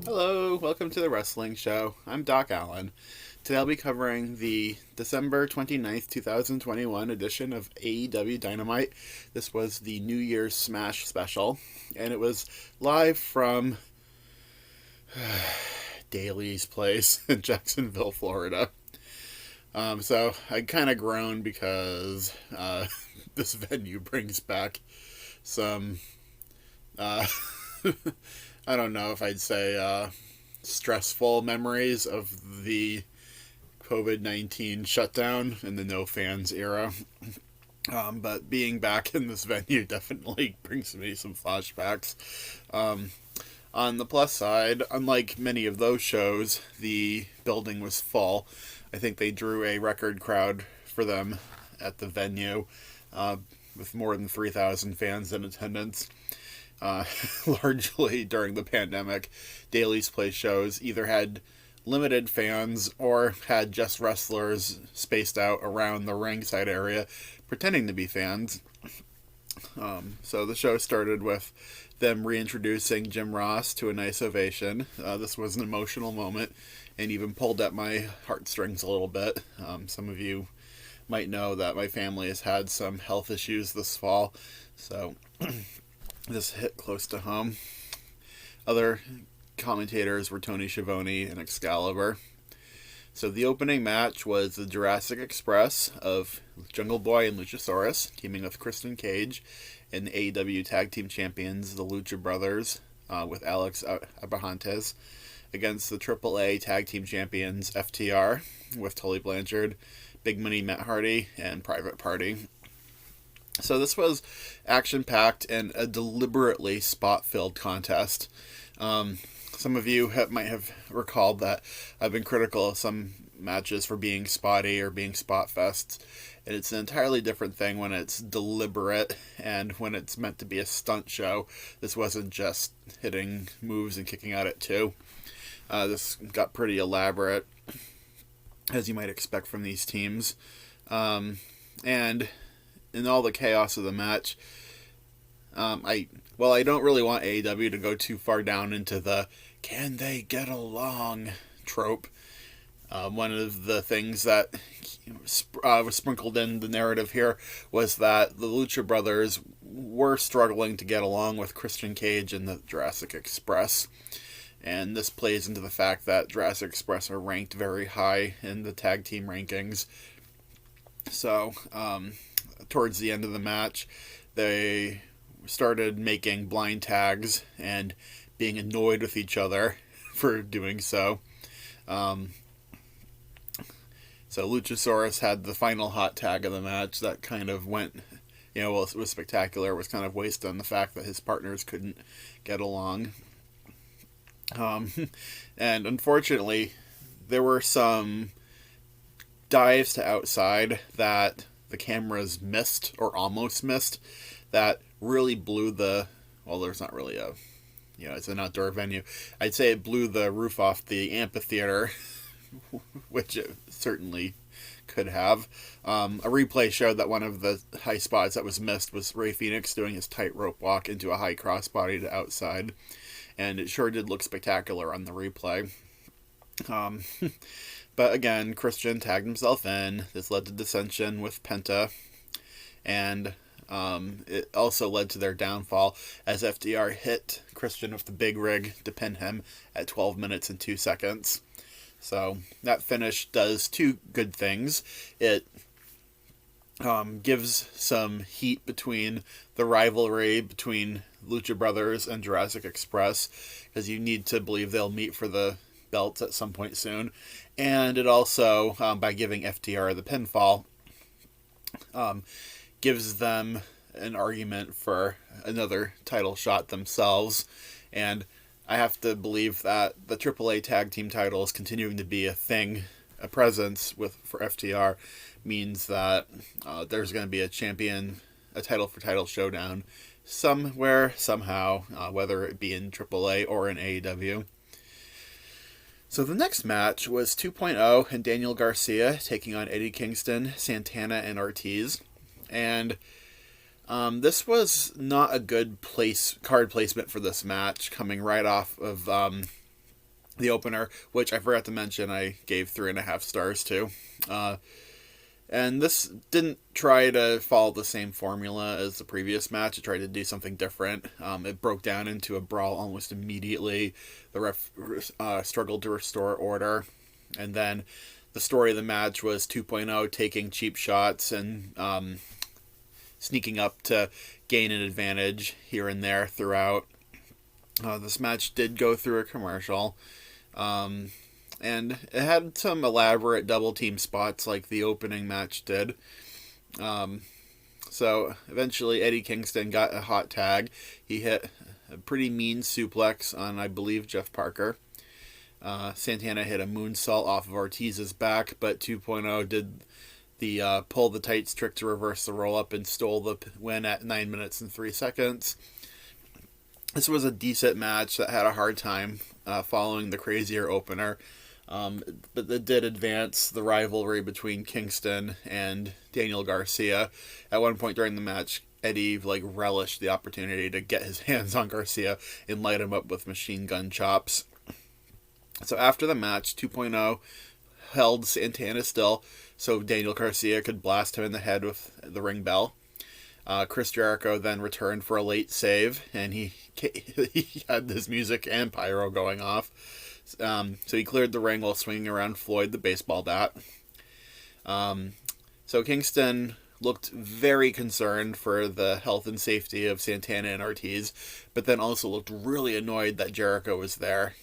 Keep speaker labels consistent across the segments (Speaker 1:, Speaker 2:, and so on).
Speaker 1: Hello, welcome to the Wrestling Show. I'm Doc Allen. Today I'll be covering the December 29th, 2021 edition of AEW Dynamite. This was the New Year's Smash special, and it was live from Daly's place in Jacksonville, Florida. So I kind of groan because this venue brings back some, I don't know if I'd say stressful memories of the COVID-19 shutdown in the no fans era. But being back in this venue definitely brings me some flashbacks. On the plus side, unlike many of those shows, the building was full. I think they drew a record crowd for them at the venue, with more than 3,000 fans in attendance. Largely during the pandemic, Daly's Place shows either had limited fans or had just wrestlers spaced out around the ringside area pretending to be fans. So the show started with them reintroducing Jim Ross to a nice ovation. This was an emotional moment and even pulled at my heartstrings a little bit. Some of you might know that my family has had some health issues this fall, so this hit close to home. Other commentators were Tony Schiavone and Excalibur. So the opening match was the Jurassic Express of Jungle Boy and Luchasaurus teaming with Christian Cage and the AEW Tag Team Champions, the Lucha Brothers, with Alex Abrahantes, against the AAA Tag Team Champions, FTR, with Tully Blanchard, Big Money Matt Hardy, and Private Party. So this was action-packed and a deliberately spot-filled contest. Some of you might have recalled that I've been critical of some matches for being spotty or being spot fests, and it's an entirely different thing when it's deliberate and when it's meant to be a stunt show. This wasn't just hitting moves and kicking out at two. This got pretty elaborate, as you might expect from these teams. And in all the chaos of the match, I don't really want AEW to go too far down into the "can they get along" trope. One of the things that was sprinkled in the narrative here was that the Lucha Brothers were struggling to get along with Christian Cage and the Jurassic Express. And this plays into the fact that Jurassic Express are ranked very high in the tag team rankings. So, towards the end of the match, they started making blind tags and being annoyed with each other for doing so. So Luchasaurus had the final hot tag of the match that kind of went, it was spectacular. It was kind of wasted on the fact that his partners couldn't get along. And unfortunately, there were some dives to outside that the cameras missed, or almost missed, that really blew there's not really it's an outdoor venue. I'd say it blew the roof off the amphitheater, which it certainly could have. A replay showed that one of the high spots that was missed was Rey Fenix doing his tightrope walk into a high crossbody to outside, and it sure did look spectacular on the replay. But again, Christian tagged himself in. This led to dissension with Penta, and it also led to their downfall as FDR hit Christian with the big rig to pin him at 12 minutes and 2 seconds. So that finish does two good things. It gives some heat between the rivalry between Lucha Brothers and Jurassic Express, because you need to believe they'll meet for the belts at some point soon. And it also, by giving FTR the pinfall, gives them an argument for another title shot themselves. And I have to believe that the AAA tag team titles continuing to be a thing, a presence for FTR, means that there's going to be a title for title showdown somewhere, somehow, whether it be in AAA or in AEW. So the next match was 2.0 and Daniel Garcia taking on Eddie Kingston, Santana, and Ortiz. And this was not a good card placement for this match, coming right off of the opener, which I forgot to mention I gave 3.5 stars to. And this didn't try to follow the same formula as the previous match. It tried to do something different. It broke down into a brawl almost immediately. The ref struggled to restore order. And then the story of the match was 2.0 taking cheap shots and sneaking up to gain an advantage here and there throughout. This match did go through a commercial. And it had some elaborate double team spots like the opening match did. So eventually Eddie Kingston got a hot tag. He hit a pretty mean suplex on, I believe, Jeff Parker. Santana hit a moonsault off of Ortiz's back, but 2.0 did the pull the tights trick to reverse the roll up and stole the win at 9 minutes and 3 seconds. This was a decent match that had a hard time following the crazier opener. But it did advance the rivalry between Kingston and Daniel Garcia. At one point during the match, Eddie relished the opportunity to get his hands on Garcia and light him up with machine gun chops. So after the match, 2.0 held Santana still so Daniel Garcia could blast him in the head with the ring bell. Chris Jericho then returned for a late save, and he had his music and pyro going off. So he cleared the ring while swinging around Floyd the baseball bat. So Kingston looked very concerned for the health and safety of Santana and Ortiz, but then also looked really annoyed that Jericho was there.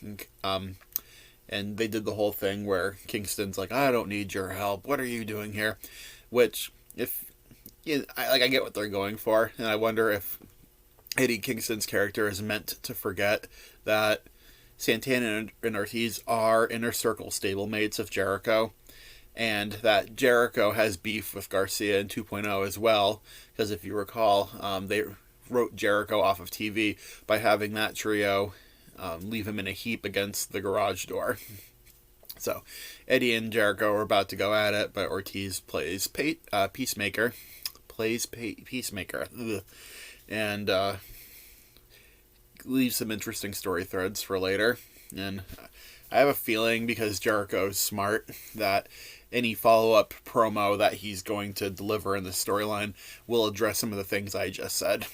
Speaker 1: And they did the whole thing where Kingston's like, I don't need your help. What are you doing here? Which, I get what they're going for, and I wonder if Eddie Kingston's character is meant to forget that Santana and Ortiz are inner circle stablemates of Jericho, and that Jericho has beef with Garcia and 2.0 as well, because if you recall, they wrote Jericho off of TV by having that trio leave him in a heap against the garage door. So Eddie and Jericho are about to go at it, but Ortiz plays Peacemaker. And leave some interesting story threads for later. And I have a feeling, because Jericho's smart, that any follow-up promo that he's going to deliver in this storyline will address some of the things I just said.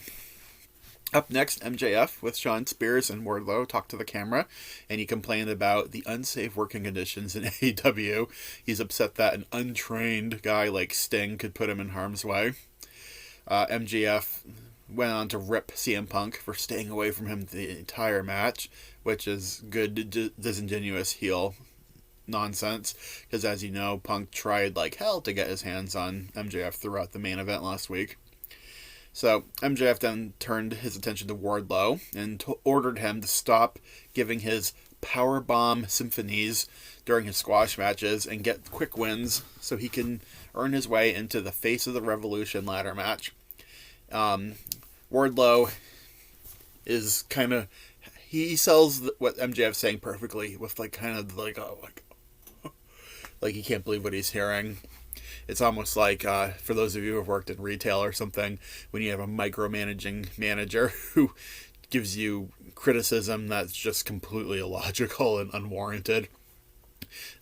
Speaker 1: Up next, MJF with Shawn Spears and Wardlow talked to the camera, and he complained about the unsafe working conditions in AEW. He's upset that an untrained guy like Sting could put him in harm's way. MJF went on to rip CM Punk for staying away from him the entire match, which is good disingenuous heel nonsense, because as you know, Punk tried like hell to get his hands on MJF throughout the main event last week. So MJF then turned his attention to Wardlow and ordered him to stop giving his powerbomb symphonies during his squash matches and get quick wins so he can earn his way into the Face of the Revolution ladder match. Wardlow is kind of, he sells what MJF's saying perfectly with like he can't believe what he's hearing. It's almost like, for those of you who have worked in retail or something, when you have a micromanaging manager who gives you criticism that's just completely illogical and unwarranted.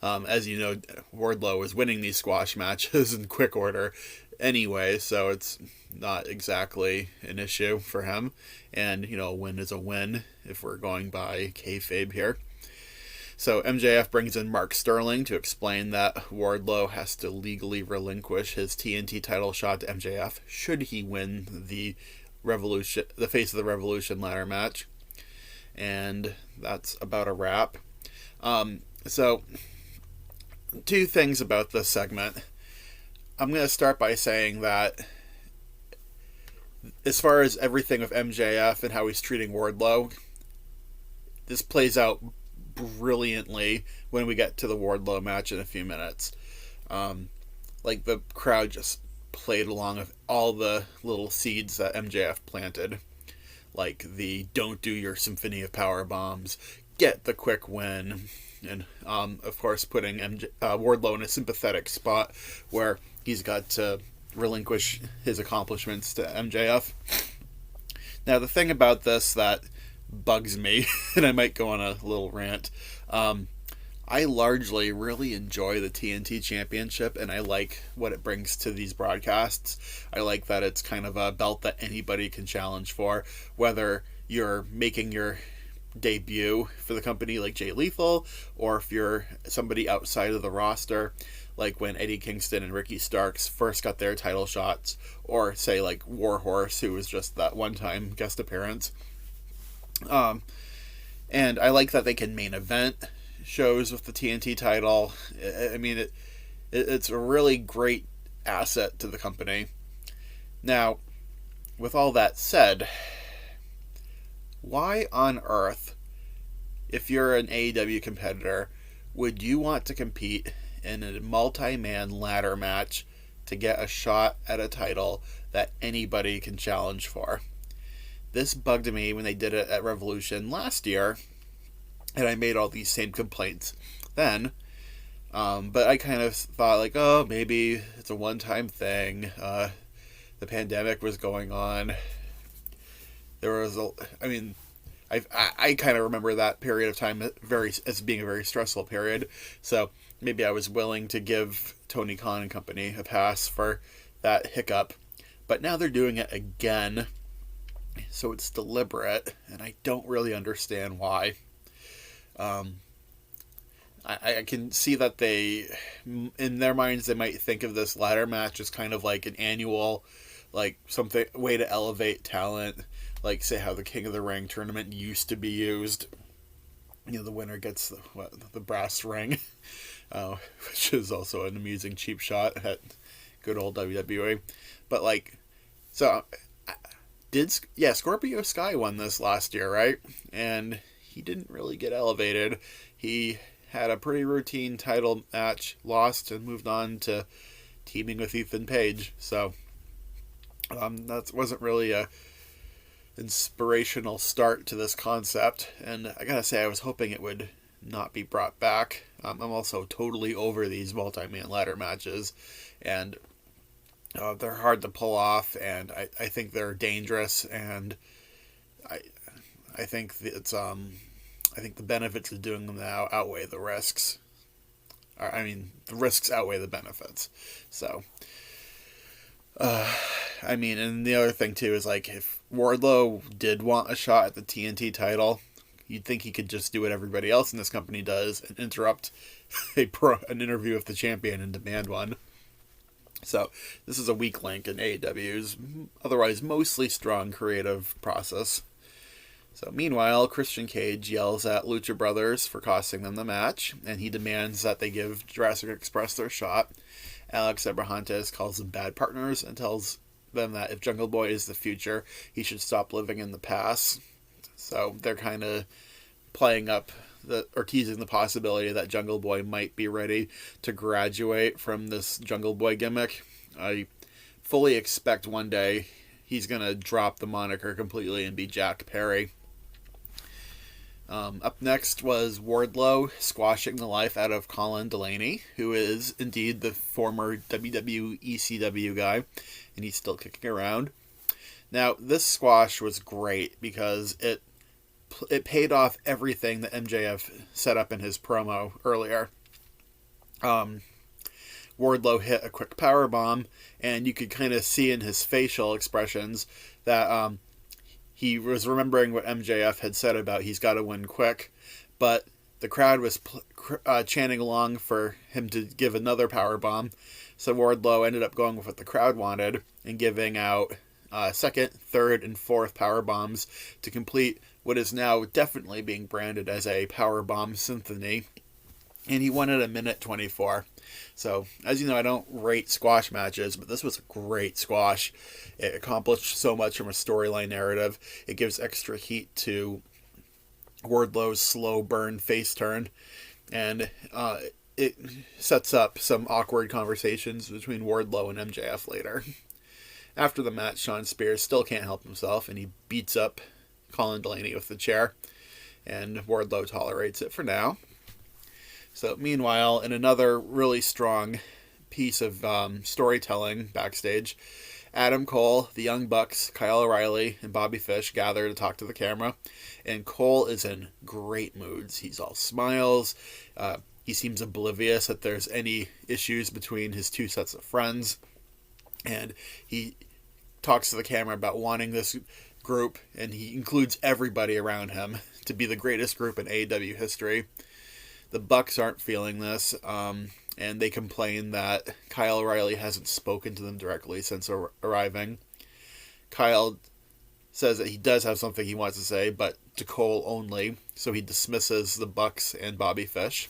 Speaker 1: As you know, Wardlow is winning these squash matches in quick order anyway, so it's not exactly an issue for him. And, a win is a win if we're going by kayfabe here. So MJF brings in Mark Sterling to explain that Wardlow has to legally relinquish his TNT title shot to MJF should he win the Face of the Revolution ladder match. And that's about a wrap. So, two things about this segment. I'm going to start by saying that as far as everything with MJF and how he's treating Wardlow, this plays out brilliantly when we get to the Wardlow match in a few minutes. The crowd just played along with all the little seeds that MJF planted. Like the don't do your symphony of power bombs, get the quick win. And, of course, putting Wardlow in a sympathetic spot where he's got to relinquish his accomplishments to MJF. Now, the thing about this that bugs me, and I might go on a little rant, I largely really enjoy the TNT Championship, and I like what it brings to these broadcasts. I like that it's kind of a belt that anybody can challenge for, whether you're making your debut for the company like Jay Lethal, or if you're somebody outside of the roster, like when Eddie Kingston and Ricky Starks first got their title shots, or say like Warhorse, who was just that one-time guest appearance. And I like that they can main event shows with the TNT title. I mean, it's a really great asset to the company. Now, with all that said, why on earth, if you're an AEW competitor, would you want to compete in a multi-man ladder match to get a shot at a title that anybody can challenge for? This bugged me when they did it at Revolution last year, and I made all these same complaints then. But I kind of thought, like, oh, maybe it's a one-time thing. The pandemic was going on. There was I kind of remember that period of time as being a very stressful period. So maybe I was willing to give Tony Khan and company a pass for that hiccup. But now they're doing it again. So it's deliberate, and I don't really understand why. I can see that in their minds, they might think of this ladder match as kind of like an annual, like something way to elevate talent, like say how the King of the Ring tournament used to be used. You know, the winner gets the brass ring, which is also an amusing cheap shot at good old WWE. But like, so Scorpio Sky won this last year, right? And he didn't really get elevated. He had a pretty routine title match, lost, and moved on to teaming with Ethan Page. So that wasn't really a inspirational start to this concept. And I gotta say, I was hoping it would not be brought back. I'm also totally over these multi-man ladder matches, and they're hard to pull off, and I think they're dangerous, and I think I think the benefits of doing them now outweigh the risks. I mean, the risks outweigh the benefits. So, I mean, and the other thing too is, like, if Wardlow did want a shot at the TNT title, you'd think he could just do what everybody else in this company does and interrupt an interview with the champion and demand one. So this is a weak link in AEW's otherwise mostly strong creative process. So meanwhile, Christian Cage yells at Lucha Brothers for costing them the match, and he demands that they give Jurassic Express their shot. Alex Abrahantes calls them bad partners and tells them that if Jungle Boy is the future, he should stop living in the past. So they're kind of playing up or teasing the possibility that Jungle Boy might be ready to graduate from this Jungle Boy gimmick. I fully expect one day he's going to drop the moniker completely and be Jack Perry. Up next was Wardlow squashing the life out of Colin Delaney, who is indeed the former WWE ECW guy, and he's still kicking around. Now, this squash was great because it paid off everything that MJF set up in his promo earlier. Wardlow hit a quick powerbomb, and you could kind of see in his facial expressions that he was remembering what MJF had said about he's got to win quick, but the crowd was chanting along for him to give another powerbomb, so Wardlow ended up going with what the crowd wanted and giving out second, third, and fourth powerbombs to complete what is now definitely being branded as a powerbomb symphony, and he won at 1:24. So, as you know, I don't rate squash matches, but this was a great squash. It accomplished so much from a storyline narrative. It gives extra heat to Wardlow's slow burn face turn, and it sets up some awkward conversations between Wardlow and MJF later. After the match, Sean Spears still can't help himself, and he beats up Colin Delaney with the chair. and Wardlow tolerates it for now. So meanwhile, in another really strong piece of storytelling backstage, Adam Cole, the Young Bucks, Kyle O'Reilly, and Bobby Fish gather to talk to the camera, and Cole is in great moods. He's all smiles. He seems oblivious that there's any issues between his two sets of friends, and he talks to the camera about wanting this group, and he includes everybody around him to be the greatest group in AEW history. The Bucks aren't feeling this, and they complain that Kyle O'Reilly hasn't spoken to them directly since arriving. Kyle says that he does have something he wants to say, but to Cole only, so he dismisses the Bucks and Bobby Fish.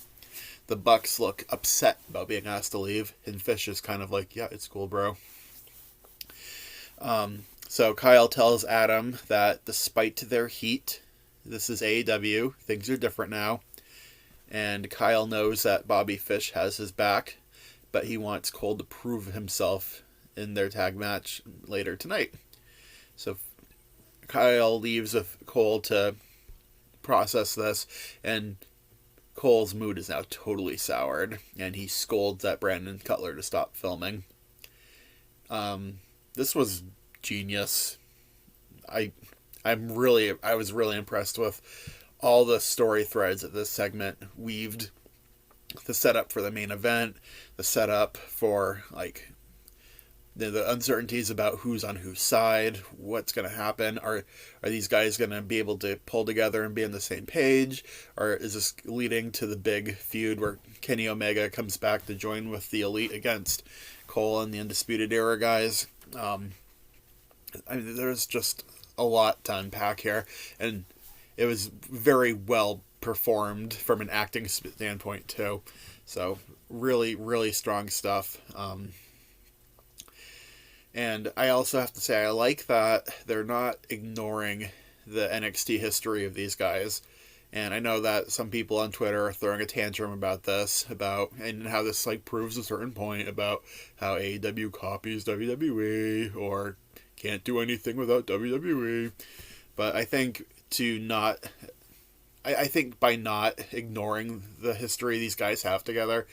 Speaker 1: The Bucks look upset about being asked to leave, and Fish is kind of like, yeah, it's cool, bro. So Kyle tells Adam that despite their heat, this is AEW, things are different now. And Kyle knows that Bobby Fish has his back, but he wants Cole to prove himself in their tag match later tonight. So Kyle leaves with Cole to process this, and Cole's mood is now totally soured, and he scolds at Brandon Cutler to stop filming. This was genius. I was really impressed with all the story threads that this segment weaved. The setup for the main event, the setup for like the uncertainties about who's on whose side, what's going to happen. Are these guys going to be able to pull together and be on the same page? Or is this leading to the big feud where Kenny Omega comes back to join with the Elite against Cole and the Undisputed Era guys? There's just a lot to unpack here, and it was very well performed from an acting standpoint too. So really, really strong stuff. And I also have to say I like that they're not ignoring the NXT history of these guys. And I know that some people on Twitter are throwing a tantrum about this, and how this like proves a certain point about how AEW copies WWE or can't do anything without WWE. But I think I think by not ignoring the history these guys have together,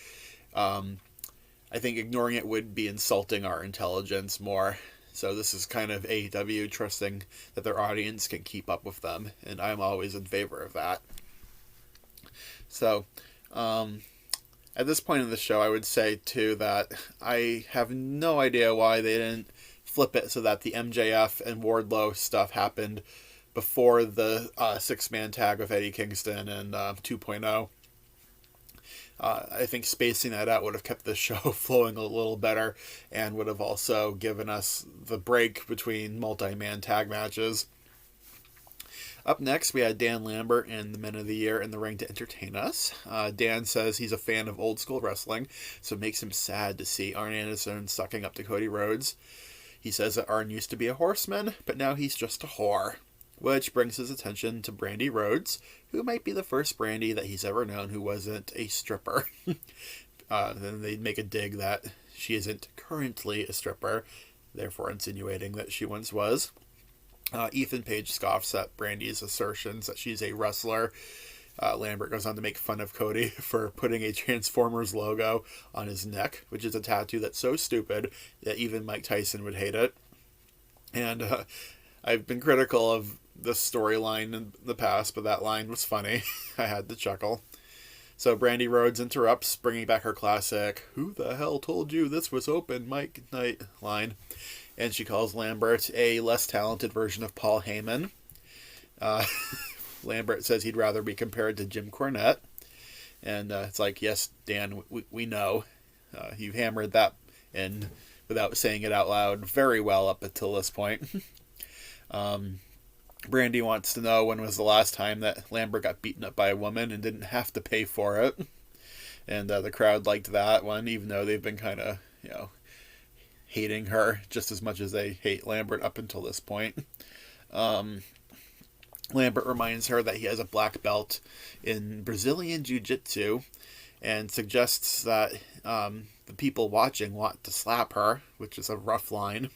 Speaker 1: I think ignoring it would be insulting our intelligence more. So this is kind of AEW trusting that their audience can keep up with them, and I'm always in favor of that. So, at this point in the show, I would say, too, that I have no idea why they didn't flip it so that the MJF and Wardlow stuff happened before the six-man tag with Eddie Kingston and 2.0. I think spacing that out would have kept the show flowing a little better and would have also given us the break between multi-man tag matches. Up next, we had Dan Lambert and the Men of the Year in the ring to entertain us. Dan says he's a fan of old school wrestling, so it makes him sad to see Arn Anderson sucking up to Cody Rhodes. He says that Arn used to be a horseman, but now he's just a whore. Which brings his attention to Brandy Rhodes, who might be the first Brandy that he's ever known who wasn't a stripper. Then they make a dig that she isn't currently a stripper, therefore insinuating that she once was. Ethan Page scoffs at Brandy's assertions that she's a wrestler. Lambert goes on to make fun of Cody for putting a Transformers logo on his neck, which is a tattoo that's so stupid that even Mike Tyson would hate it. And I've been critical of this storyline in the past, but that line was funny. I had to chuckle. So Brandy Rhodes interrupts, bringing back her classic, "Who the hell told you this was open, Mike Knight" line. And she calls Lambert a less talented version of Paul Heyman. Lambert says he'd rather be compared to Jim Cornette. And it's like, yes, Dan, we know. You hammered that in without saying it out loud very well up until this point. Brandy wants to know when was the last time that Lambert got beaten up by a woman and didn't have to pay for it. And the crowd liked that one, even though they've been kind of, hating her just as much as they hate Lambert up until this point. Lambert reminds her that he has a black belt in Brazilian Jiu-Jitsu and suggests that the people watching want to slap her, which is a rough line,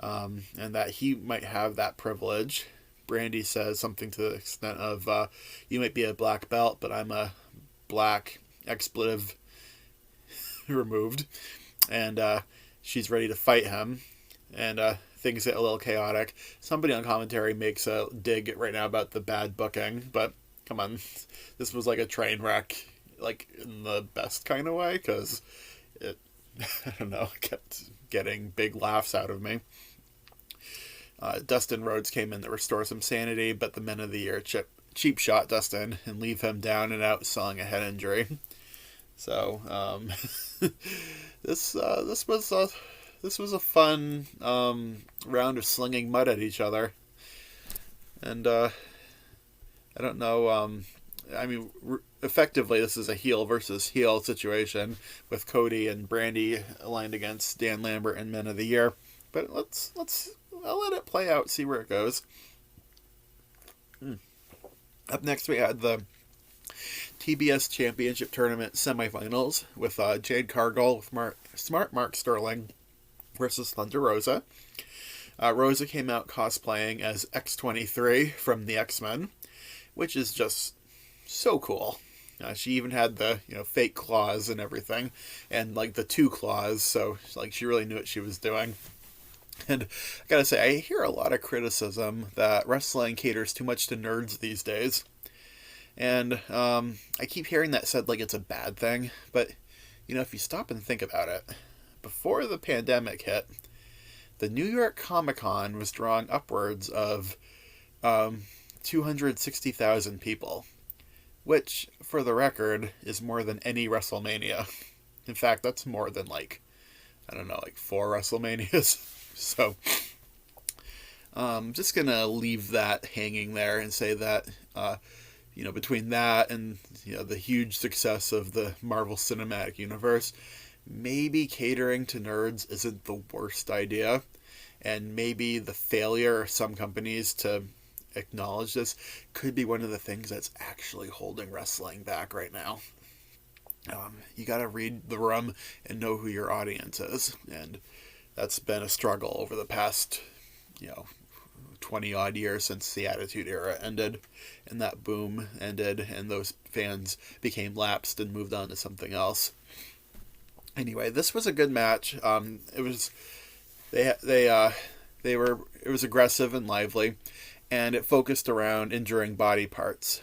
Speaker 1: and that he might have that privilege. Brandy says something to the extent of, you might be a black belt, but I'm a black expletive removed. And she's ready to fight him. And things get a little chaotic. Somebody on commentary makes a dig right now about the bad booking, but come on, this was like a train wreck, like in the best kind of way, because it, I don't know, kept getting big laughs out of me. Dustin Rhodes came in to restore some sanity, but the Men of the Year cheap shot Dustin and leave him down and out selling a head injury. So this was a fun round of slinging mud at each other, and I don't know. I mean, effectively, this is a heel versus heel situation with Cody and Brandy aligned against Dan Lambert and Men of the Year. But I'll let it play out, see where it goes. Up next, we had the TBS Championship Tournament semifinals with Jade Cargill with Smart Mark Sterling versus Thunder Rosa. Rosa came out cosplaying as X-23 from the X-Men, which is just so cool. She even had the fake claws and everything, and like the 2 claws, so like she really knew what she was doing. And I gotta say, I hear a lot of criticism that wrestling caters too much to nerds these days. And I keep hearing that said like it's a bad thing, but if you stop and think about it, before the pandemic hit, the New York Comic-Con was drawing upwards of 260,000 people, which, for the record, is more than any WrestleMania. In fact, that's more than like 4 WrestleManias. So, I'm just gonna leave that hanging there and say that, between that and, the huge success of the Marvel Cinematic Universe, maybe catering to nerds isn't the worst idea. And maybe the failure of some companies to acknowledge this could be one of the things that's actually holding wrestling back right now. You gotta read the room and know who your audience is. And that's been a struggle over the past, 20 odd years since the Attitude Era ended, and that boom ended, and those fans became lapsed and moved on to something else. Anyway, this was a good match. It was aggressive and lively, and it focused around injuring body parts.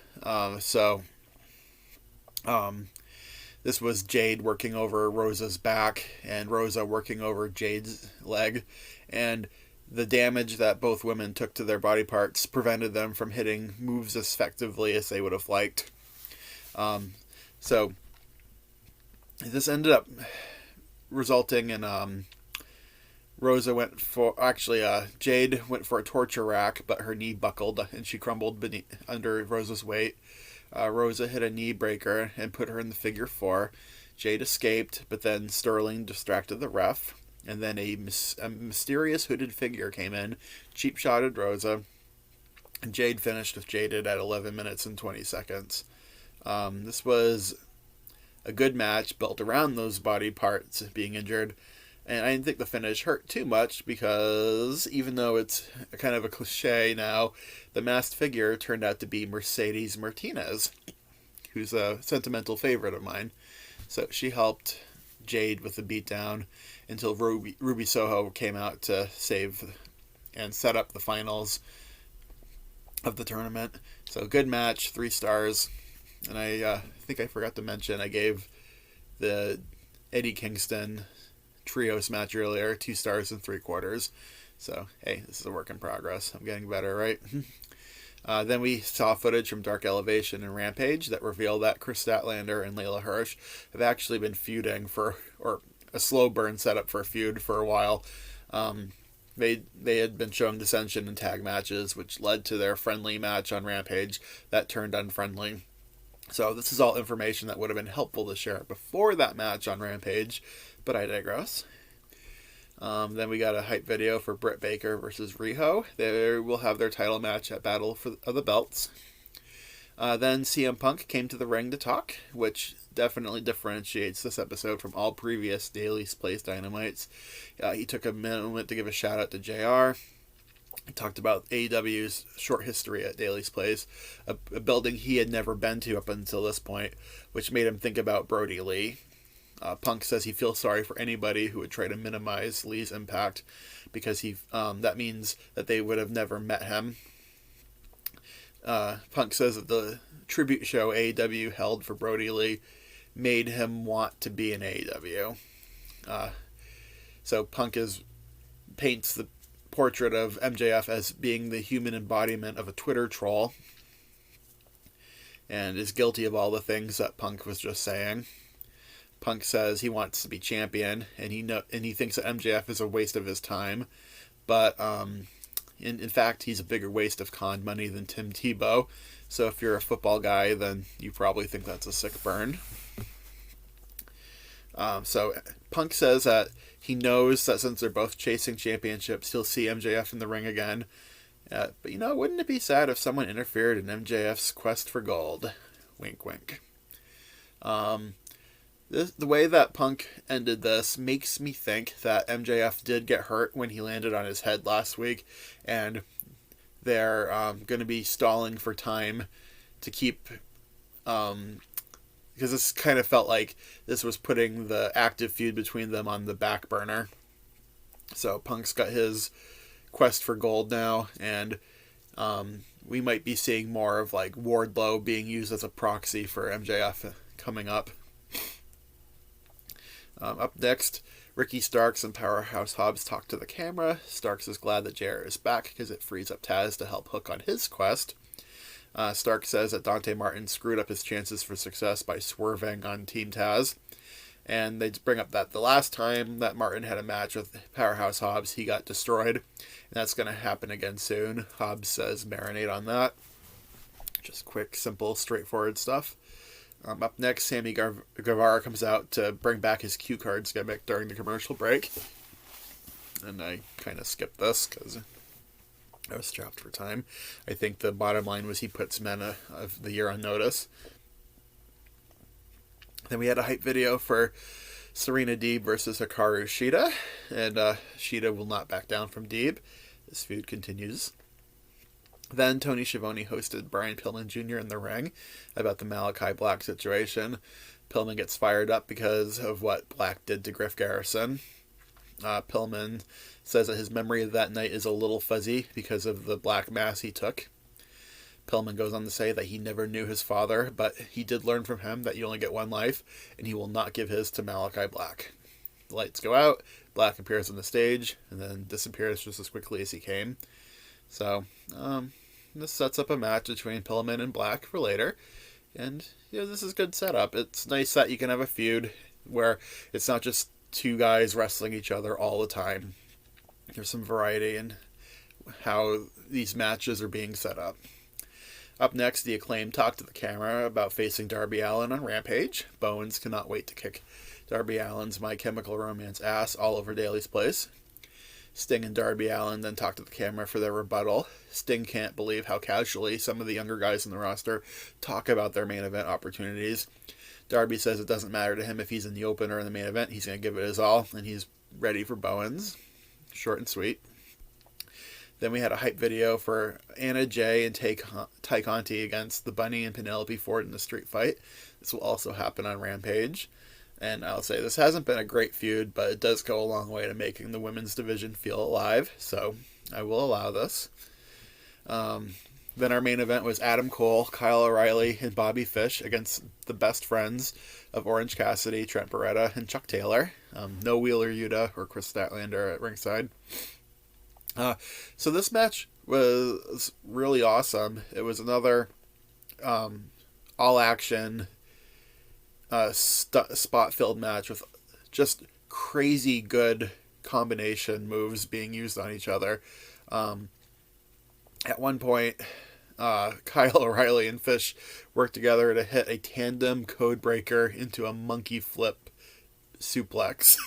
Speaker 1: This was Jade working over Rosa's back, and Rosa working over Jade's leg, and the damage that both women took to their body parts prevented them from hitting moves as effectively as they would have liked. So this ended up resulting in Jade went for a torture rack, but her knee buckled and she crumbled under Rosa's weight. Rosa hit a knee breaker and put her in the figure 4. Jade escaped, but then Sterling distracted the ref, and then a mysterious hooded figure came in, cheap-shotted Rosa, and Jade finished with Jaded at 11 minutes and 20 seconds. This was a good match built around those body parts being injured, and I didn't think the finish hurt too much because even though it's kind of a cliche now, the masked figure turned out to be Mercedes Martinez, who's a sentimental favorite of mine. So she helped Jade with the beatdown until Ruby Soho came out to save and set up the finals of the tournament. So good match, 3 stars. And I think I forgot to mention I gave the Eddie Kingston trios match earlier 2 stars and 3/4. So hey, this is a work in progress. I'm getting better, right? Then we saw footage from Dark Elevation and Rampage that revealed that Chris Statlander and Layla Hirsch have actually been feuding or a slow burn setup for a feud for a while. They had been showing dissension in tag matches, which led to their friendly match on Rampage that turned unfriendly. So this is all information that would have been helpful to share before that match on Rampage, but I digress. Then we got a hype video for Britt Baker versus Riho. They will have their title match at Battle of the Belts. Then CM Punk came to the ring to talk, which definitely differentiates this episode from all previous Daily's Place Dynamites. He took a moment to give a shout out to JR. He talked about AEW's short history at Daly's Place, a building he had never been to up until this point, which made him think about Brody Lee. Punk says he feels sorry for anybody who would try to minimize Lee's impact because that means that they would have never met him. Punk says that the tribute show AEW held for Brody Lee made him want to be in AEW. So Punk paints the portrait of MJF as being the human embodiment of a Twitter troll, and is guilty of all the things that Punk was just saying. Punk says he wants to be champion, and he thinks that MJF is a waste of his time, but in fact he's a bigger waste of con money than Tim Tebow. So if you're a football guy, then you probably think that's a sick burn. So Punk says that he knows that since they're both chasing championships, he'll see MJF in the ring again. But wouldn't it be sad if someone interfered in MJF's quest for gold? Wink, wink. The way that Punk ended this makes me think that MJF did get hurt when he landed on his head last week, and they're going to be stalling for time to keep... because this kind of felt like this was putting the active feud between them on the back burner. So Punk's got his quest for gold now, and we might be seeing more of like Wardlow being used as a proxy for MJF coming up. Up next, Ricky Starks and Powerhouse Hobbs talk to the camera. Starks is glad that JR is back because it frees up Taz to help Hook on his quest. Stark says that Dante Martin screwed up his chances for success by swerving on Team Taz. And they bring up that the last time that Martin had a match with Powerhouse Hobbs, he got destroyed. And that's going to happen again soon. Hobbs says marinate on that. Just quick, simple, straightforward stuff. Up next, Sammy Guevara comes out to bring back his cue cards gimmick during the commercial break. And I kind of skipped this because I was strapped for time. I think the bottom line was he puts men of the year on notice. Then we had a hype video for Serena Deeb versus Hikaru Shida. And Shida will not back down from Deeb. This feud continues. Then Tony Schiavone hosted Brian Pillman Jr. in the ring about the Malachi Black situation. Pillman gets fired up because of what Black did to Griff Garrison. Pillman says that his memory of that night is a little fuzzy because of the black mass he took. Pillman goes on to say that he never knew his father, but he did learn from him that you only get one life, and he will not give his to Malachi Black. The lights go out, Black appears on the stage, and then disappears just as quickly as he came. So, this sets up a match between Pillman and Black for later, and this is good setup. It's nice that you can have a feud where it's not just two guys wrestling each other all the time. There's some variety in how these matches are being set up. Up next, the Acclaim talk to the camera about facing Darby Allin on Rampage. Bowens cannot wait to kick Darby Allin's My Chemical Romance ass all over Daly's Place. Sting and Darby Allin then talk to the camera for their rebuttal. Sting can't believe how casually some of the younger guys in the roster talk about their main event opportunities. Darby says it doesn't matter to him if he's in the open or in the main event. He's going to give it his all, and he's ready for Bowens. Short and sweet. Then we had a hype video for Anna Jay and Ty Conti against the Bunny and Penelope Ford in the street fight. This will also happen on Rampage. And I'll say this hasn't been a great feud, but it does go a long way to making the women's division feel alive, so I will allow this. Then our main event was Adam Cole, Kyle O'Reilly, and Bobby Fish against the best friends of Orange Cassidy, Trent Beretta, and Chuck Taylor. No Wheeler Yuta or Chris Statlander at ringside. So this match was really awesome. It was another all-action spot-filled match with just crazy good combination moves being used on each other. At one point, Kyle O'Reilly and Fish worked together to hit a tandem codebreaker into a monkey flip suplex.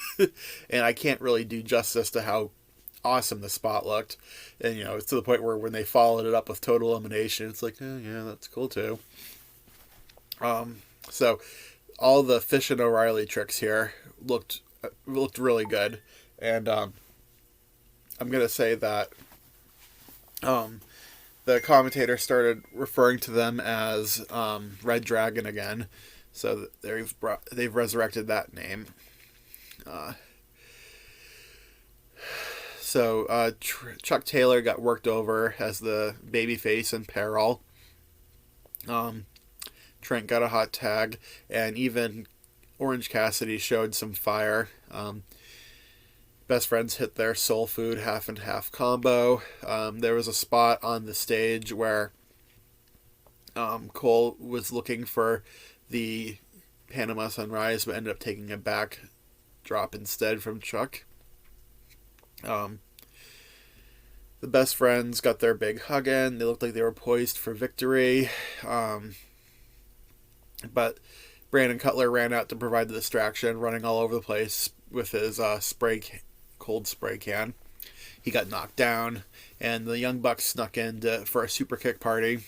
Speaker 1: And I can't really do justice to how awesome the spot looked. And, it's to the point where when they followed it up with total elimination, it's like, yeah, that's cool too. So all the Fish and O'Reilly tricks here looked really good. And I'm going to say that Um, the commentator started referring to them as Red Dragon again, so they've resurrected that name. Uh, Chuck Taylor got worked over as the babyface in Peril. Trent got a hot tag, and even Orange Cassidy showed some fire. Best Friends hit their Soul Food half and half combo. There was a spot on the stage where Cole was looking for the Panama Sunrise, but ended up taking a back drop instead from Chuck. The Best Friends got their big hug in. They looked like they were poised for victory. But Brandon Cutler ran out to provide the distraction, running all over the place with his cold spray can. He got knocked down, and the Young Bucks snuck in for a super kick party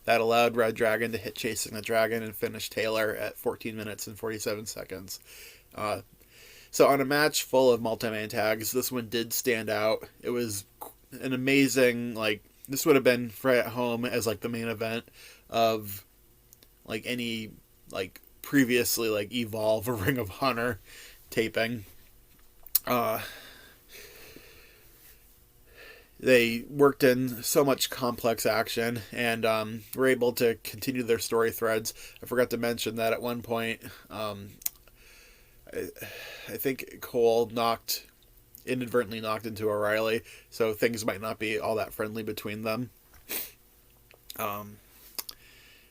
Speaker 1: that allowed Red Dragon to hit Chasing the Dragon and finish Taylor at 14 minutes and 47 seconds. So on a match full of multi-man tags, this one did stand out. It was an amazing, this would have been right at home as, the main event of, any, previously, Evolve or Ring of Honor taping. They worked in so much complex action and were able to continue their story threads. I forgot to mention that at one point, I think Cole inadvertently knocked into O'Reilly, so things might not be all that friendly between them.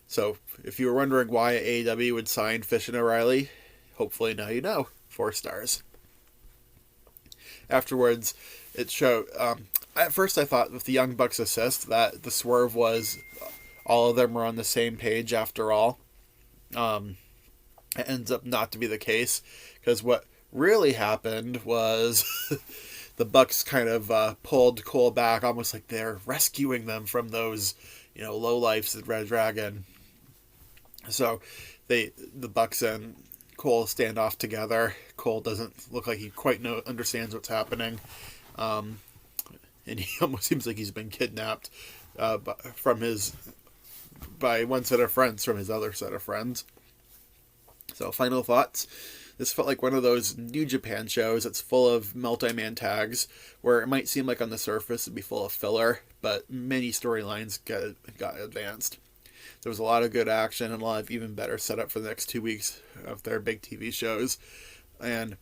Speaker 1: So if you were wondering why AEW would sign Fish and O'Reilly, hopefully now you know. 4 stars. Afterwards, it showed... at first I thought with the Young Bucks assist that the swerve was all of them were on the same page after all. It ends up not to be the case, because what really happened was the Bucks kind of pulled Cole back, almost like they're rescuing them from those, lowlifes at Red Dragon. So the Bucks and Cole stand off together. Cole doesn't look like he quite understands what's happening. And he almost seems like he's been kidnapped by one set of friends from his other set of friends. So, final thoughts. This felt like one of those New Japan shows that's full of multi-man tags, where it might seem like on the surface it'd be full of filler, but many storylines got advanced. There was a lot of good action and a lot of even better setup for the next 2 weeks of their big TV shows. And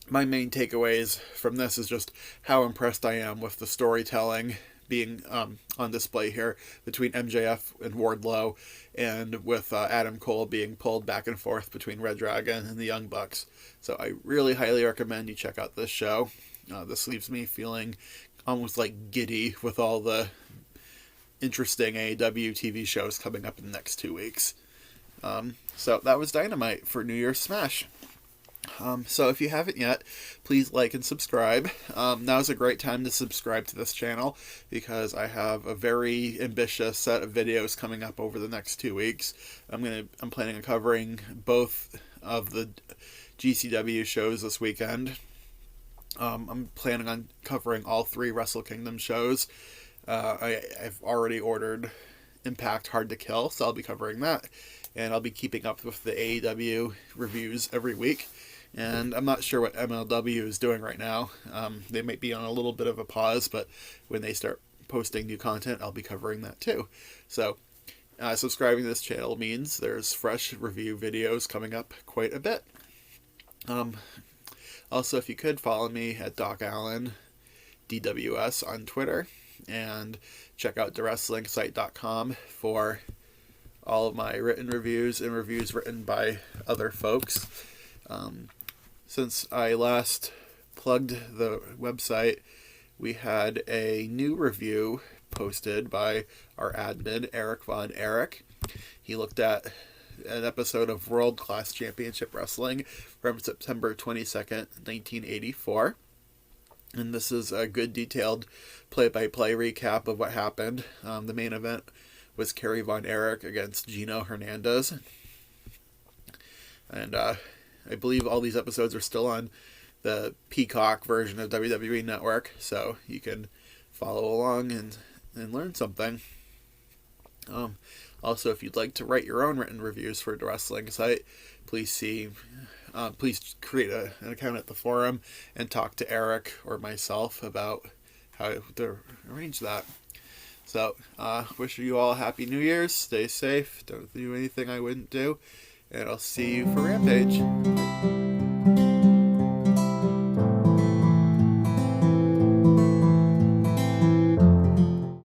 Speaker 1: my main takeaways from this is just how impressed I am with the storytelling being on display here between MJF and Wardlow, and with Adam Cole being pulled back and forth between Red Dragon and the Young Bucks. So I really highly recommend you check out this show. This leaves me feeling almost giddy with all the interesting AEW TV shows coming up in the next 2 weeks. So that was Dynamite for New Year's Smash. So if you haven't yet, please like and subscribe. Now is a great time to subscribe to this channel, because I have a very ambitious set of videos coming up over the next 2 weeks. I'm planning on covering both of the GCW shows this weekend. I'm planning on covering all 3 Wrestle Kingdom shows. I've already ordered Impact Hard to Kill, so I'll be covering that. And I'll be keeping up with the AEW reviews every week. And I'm not sure what MLW is doing right now. They might be on a little bit of a pause, but when they start posting new content, I'll be covering that too. So, subscribing to this channel means there's fresh review videos coming up quite a bit. Also, if you could follow me at Doc Allen DWS on Twitter, and check out thewrestlingsite.com for all of my written reviews and reviews written by other folks. Since I last plugged the website, we had a new review posted by our admin, Eric Von Erich. He looked at an episode of World Class Championship Wrestling from September 22nd, 1984. And this is a good detailed play-by-play recap of what happened. The main event was Kerry Von Erich against Gino Hernandez. And I believe all these episodes are still on the Peacock version of WWE Network, so you can follow along and and learn something. Also, if you'd like to write your own written reviews for the wrestling site, please create an account at the forum and talk to Eric or myself about how to arrange that. So, wish you all a happy New Year's. Stay safe. Don't do anything I wouldn't do. And I'll see you for Rampage.